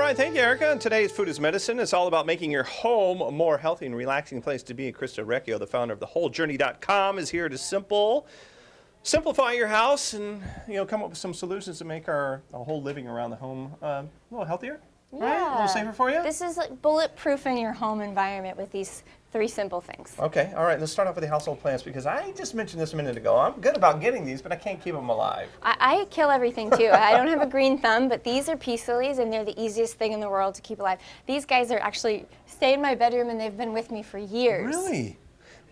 right, thank you, Erica. And today's Food is Medicine. It's all about making your home a more healthy and relaxing place to be. Christa Orecchio, the founder of thewholejourney.com, is here to simplify your house and come up with some solutions to make our whole living around the home a little healthier, right? A little safer for you. This is like bulletproof in your home environment with these 3 simple things. Okay, all right, let's start off with the household plants because I just mentioned this a minute ago. I'm good about getting these, but I can't keep them alive. I kill everything too. I don't have a green thumb, but these are peace lilies and they're the easiest thing in the world to keep alive. These guys are actually stay in my bedroom and they've been with me for years. Really?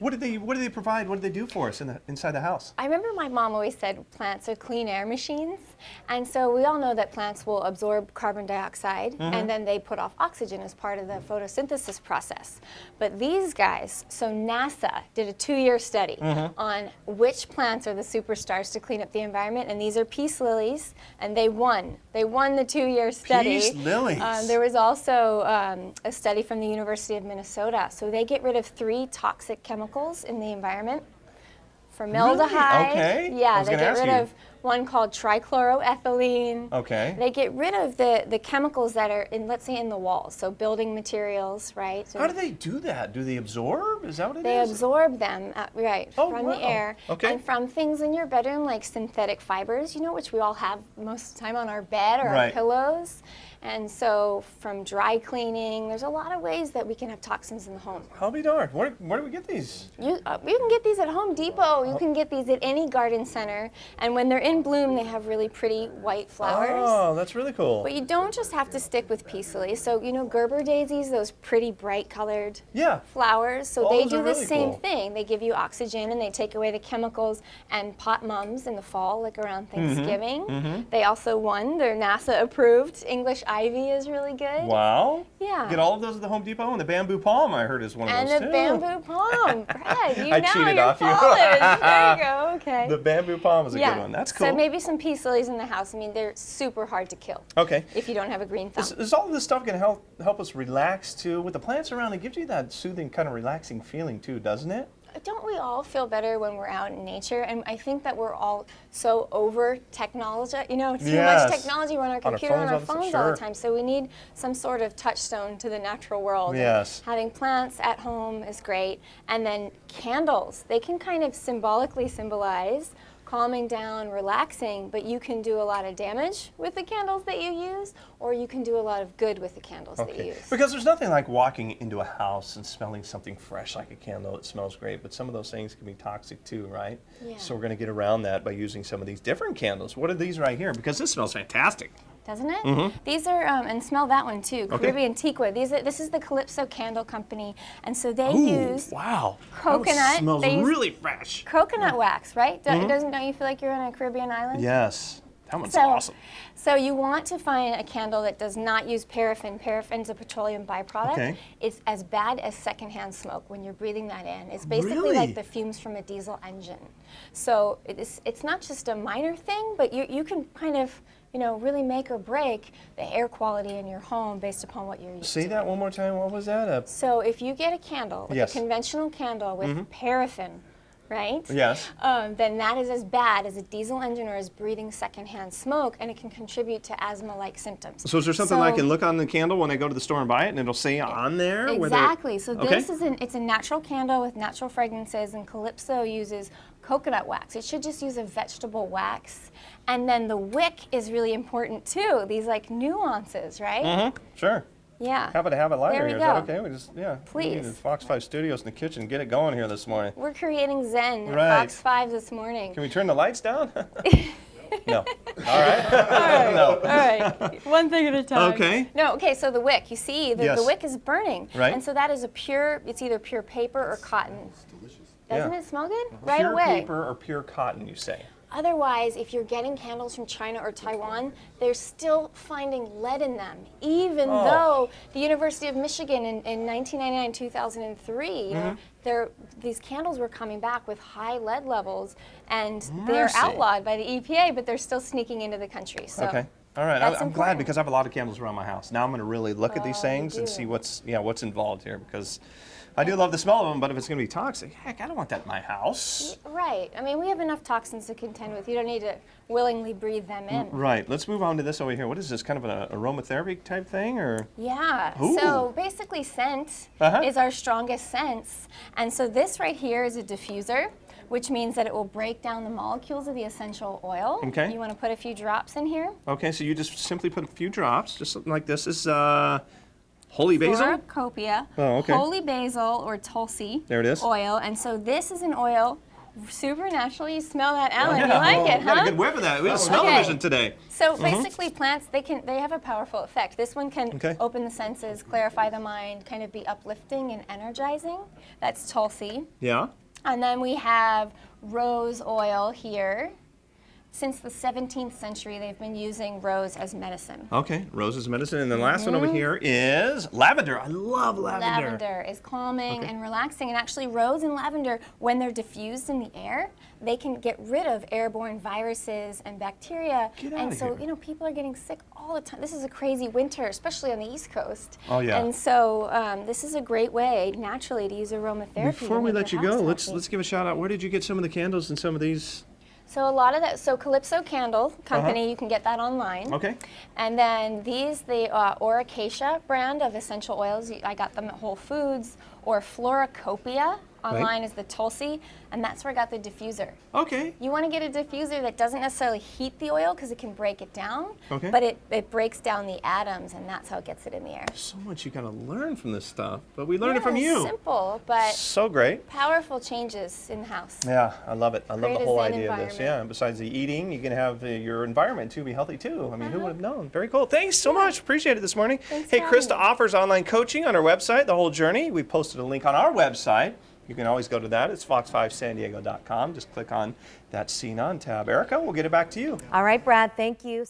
What do they provide? What do they do for us inside the house? I remember my mom always said plants are clean air machines. And so we all know that plants will absorb carbon dioxide and then they put off oxygen as part of the photosynthesis process. But these guys, so NASA did a 2-year study on which plants are the superstars to clean up the environment, and these are peace lilies, and they won. They won the 2-year study. Peace lilies. There was also a study from the University of Minnesota. So they get rid of 3 toxic chemicals in the environment. Formaldehyde. Really? Okay. Yeah, they get rid of one called trichloroethylene. Okay. They get rid of the chemicals that are in, let's say, in the walls, so building materials, right? So how do they do that? Do they absorb? Is that what it is? They absorb them, right, from the air. Okay. And from things in your bedroom like synthetic fibers, which we all have most of the time on our bed or our pillows. And so from dry cleaning, there's a lot of ways that we can have toxins in the home. I'll be darned. Where do we get these? You can get these at Home Depot. You can get these at any garden center. And when they're in bloom, they have really pretty white flowers. Oh, that's really cool. But you don't just have to stick with peace lilies. So, Gerber daisies, those pretty bright colored flowers. So they do the same thing. They give you oxygen and they take away the chemicals. And pot mums in the fall, like around Thanksgiving. They also won. They're NASA approved. English ivy is really good. Wow. Yeah. Get all of those at the Home Depot, and the bamboo palm I heard is one of those too. And the bamboo palm. Brad, I cheated off you. There you go. Okay. The bamboo palm is a good one. That's cool. So maybe some peace lilies in the house. I mean, they're super hard to kill. Okay. If you don't have a green thumb. Is all of this stuff going to help us relax too? With the plants around, it gives you that soothing, kind of relaxing feeling too, doesn't it? Don't we all feel better when we're out in nature? And I think that we're all so over technology, too much technology. We're on our computer and our phones all the time. So we need some sort of touchstone to the natural world. Yes. And having plants at home is great. And then candles, they can kind of symbolically symbolize calming down, relaxing, but you can do a lot of damage with the candles that you use, or you can do a lot of good with the candles that you use. Because there's nothing like walking into a house and smelling something fresh like a candle. It smells great, but some of those things can be toxic too, right? Yeah. So we're going to get around that by using some of these different candles. What are these right here? Because this smells fantastic. Doesn't it? These are, and smell that one too, Caribbean teakwood. This is the Calypso Candle Company, and so they use coconut. That smells really fresh. Coconut wax, right? Don't you feel like you're on a Caribbean island? Yes. That one's awesome. So you want to find a candle that does not use paraffin. Paraffin's a petroleum byproduct. Okay. It's as bad as secondhand smoke when you're breathing that in. It's basically like the fumes from a diesel engine. So it's not just a minor thing, but you can kind of really make or break the air quality in your home based upon what you're using. Say that one more time. What was that? So if you get a candle, like a conventional candle with paraffin, right? Yes. Then that is as bad as a diesel engine or as breathing secondhand smoke, and it can contribute to asthma-like symptoms. So is there something I can look on the candle when I go to the store and buy it, and it'll say on there? Exactly. So this is it's a natural candle with natural fragrances, and Calypso uses coconut wax. It should just use a vegetable wax. And then the wick is really important too. These like nuances, right? Sure. Yeah. Happy to have a lighter here. Is that okay? We just, Please. We need Fox 5 Studios in the kitchen. Get it going here this morning. We're creating Zen at Fox 5 this morning. Can we turn the lights down? No. All right. No. All right. One thing at a time. Okay. No, okay, so the wick, you see, the wick is burning. Right. And so that is it's either pure paper or cotton. It's delicious. Doesn't it smell good? Right pure away. Pure paper or pure cotton, you say? Otherwise, if you're getting candles from China or Taiwan, they're still finding lead in them, even though the University of Michigan in 1999, 2003, these candles were coming back with high lead levels, and they're outlawed by the EPA, but they're still sneaking into the country. So okay. All right. I'm glad because I have a lot of candles around my house. Now I'm going to really look at these things and see what's involved here because I do love the smell of them, but if it's going to be toxic, heck, I don't want that in my house. Right. I mean, we have enough toxins to contend with. You don't need to willingly breathe them in. Right. Let's move on to this over here. What is this, kind of an aromatherapy type thing, or? Yeah. Ooh. So basically scent is our strongest sense. And so this right here is a diffuser, which means that it will break down the molecules of the essential oil. Okay. You want to put a few drops in here. Okay, so you just simply put a few drops, just something like this. Is holy basil? Orecchio, Oh, okay. holy basil or tulsi There it is. oil. And so this is an oil, super natural. You smell that, Alan. Yeah, You like well, it, we got huh? a good whiff of that. We have smell-o-vision today. So basically plants, they have a powerful effect. This one can Okay. open the senses, clarify the mind, kind of be uplifting and energizing. That's tulsi. Yeah. And then we have rose oil here. Since the 17th century, they've been using rose as medicine. Okay, rose is medicine. And the last one over here is lavender. I love lavender. Lavender is calming and relaxing. And actually, rose and lavender, when they're diffused in the air, they can get rid of airborne viruses and bacteria. Get out and of so, here. you know, people are getting sick all the time. This is a crazy winter, especially on the East Coast. Oh, yeah. And so, this is a great way, naturally, to use aromatherapy. Before to we make let you your go, house let's give a shout out. Where did you get some of the candles and some of these? So a lot of that, so Calypso Candle Company, you can get that online. Okay. And then these, the Orecchio brand of essential oils, I got them at Whole Foods, or Floracopia online is the Tulsi, and that's where I got the diffuser. Okay. You want to get a diffuser that doesn't necessarily heat the oil because it can break it down, Okay. but it breaks down the atoms, and that's how it gets it in the air. So much you gotta learn from this stuff, but we learned it from you. Simple, but So great. powerful changes in the house. Yeah, I love it. I love Create the a whole zen idea of this. environment. Yeah, and besides the eating, you can have your environment too be healthy too. I mean, who would have known? Very cool. Thanks so much. Appreciate it this morning. Thanks Hey, for having Christa me. offers online coaching on her website, The Whole Journey. We posted a link on our website. You can always go to that. It's fox5sandiego.com. Just click on that Scene On tab. Erica, we'll get it back to you. All right, Brad, thank you.